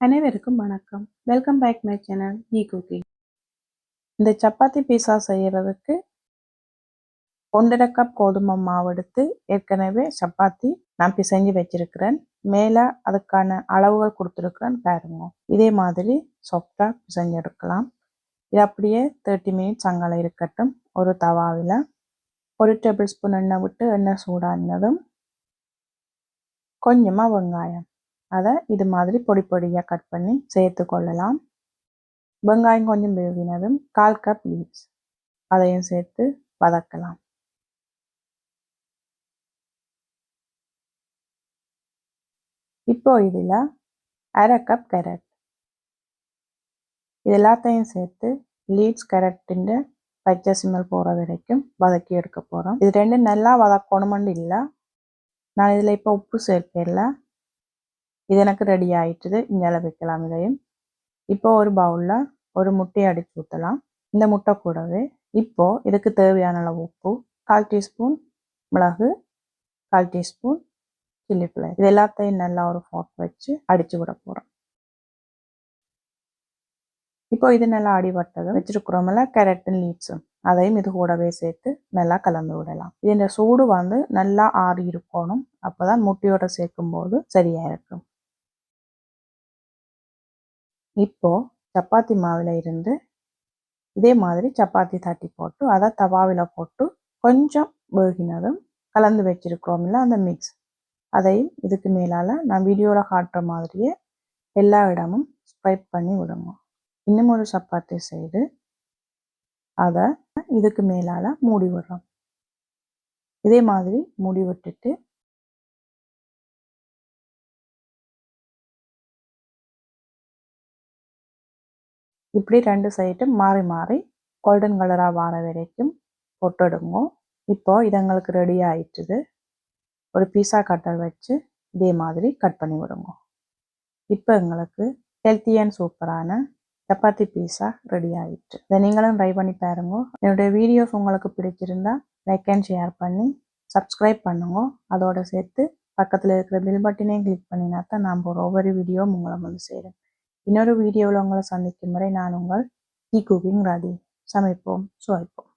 அனைவருக்கும் வணக்கம். Welcome back my channel E cooking. இந்த சப்பாத்தி பீஸா செய்யறதுக்கு 1.5 கப் கோதுமை மாவு எடுத்து ஏற்கனவே சப்பாத்தி நான் பிசைஞ்சு வச்சிருக்கிறேன். மேலே அதுக்கான அளவுகள் கொடுத்துருக்குறேன் பாருங்க. இதே மாதிரி சாஃப்டாக பிசைஞ்சு எடுக்கலாம். இது அப்படியே 30 மினிட்ஸ் அங்கே இருக்கட்டும். ஒரு தவாவில் 1 டேபிள் ஸ்பூன் எண்ணெய் விட்டு எண்ணெய் சூடானதும் கொஞ்சமாக வெங்காயம் அதை இது மாதிரி பொடி பொடியாக கட் பண்ணி சேர்த்து கொள்ளலாம். வெங்காயம் கொஞ்சம் வேகினதும் 1/4 கப் லீவ்ஸ் அதையும் சேர்த்து வதக்கலாம். இப்போ இதில் 1/2 கப் கேரட் இது எல்லாத்தையும் சேர்த்து லீவ்ஸ் கேரட்டின் பச்சை ஸ்மெல் போகிற வரைக்கும் வதக்கி எடுக்க போகிறோம். இது ரெண்டும் நல்லா வதக்கணுமெண்டு இல்லை. நான் இதில் இப்போ உப்பு சேர்க்கல. இது எனக்கு ரெடி ஆயிட்டுது. இங்கே வைக்கலாம். இதையும் இப்போ ஒரு பவுலில் ஒரு முட்டையை அடித்து ஊற்றலாம். இந்த முட்டை கூடவே இப்போ இதுக்கு தேவையான அளவு உப்பு, 1/4 டீஸ்பூன் மிளகு, 1/4 டீஸ்பூன் சில்லி ஃப்ளேக்ஸ் இது எல்லாத்தையும் நல்லா ஒரு ஃபோர்க் வச்சு அடித்து விட போகிறோம். இப்போ இது நல்லா அடிபட்டதும் வச்சுருக்குறோம்ல கேரட்டும் லீவ்ஸும் அதையும் இது கூடவே சேர்த்து நல்லா கலந்து விடலாம். இதோட சூடு நல்லா ஆறி இருக்கணும். அப்போ தான் முட்டையோட சேர்க்கும்போது சரியாக இருக்கும். இப்போ சப்பாத்தி மாவில் இருந்து இதே மாதிரி சப்பாத்தி தட்டி போட்டு அதை தவாவில் போட்டு கொஞ்சம் வேகினதும் கலந்து வச்சிருக்கிறோம்ல அந்த மிக்ஸ் அதையும் இதுக்கு மேலால் நான் வீடியோவில் காட்டுற மாதிரியே எல்லா இடமும் ஸ்ப்ரெட் பண்ணி விடுங்க. இன்னும் ஒரு சப்பாத்தி செய்து அதை இதுக்கு மேலால் மூடி விடுறோம். இதே மாதிரி மூடி விட்டுட்டு இப்படி 2 சைடும் மாறி மாறி கோல்டன் கலராக வர வரைக்கும் போட்டுடுங்க. இப்போ இது எங்களுக்கு ரெடி ஆயிட்டுது. ஒரு பீஸா கட்டர் வச்சு இதே மாதிரி கட் பண்ணி விடுங்க. இப்போ எங்களுக்கு ஹெல்த்தி அண்ட் சூப்பரான சப்பாத்தி பீஸா ரெடி ஆகிட்டு. இதை நீங்களும் ட்ரை பண்ணி பாருங்க. என்னுடைய வீடியோஸ் உங்களுக்கு பிடிச்சிருந்தா லைக் அண்ட் ஷேர் பண்ணி சப்ஸ்கிரைப் பண்ணுங்க. அதோட சேர்த்து பக்கத்தில் இருக்கிற பெல் பட்டனையும் கிளிக் பண்ணினா தான் நான் போகிற ஒவ்வொரு வீடியோவும் உங்களை சேரும். இன்னொரு வீடியோவில் உங்களை சந்திக்கும் வரை நான் உங்கள் ஈ குக்கிங் ராதி. சமைப்போம் சுவைப்போம்.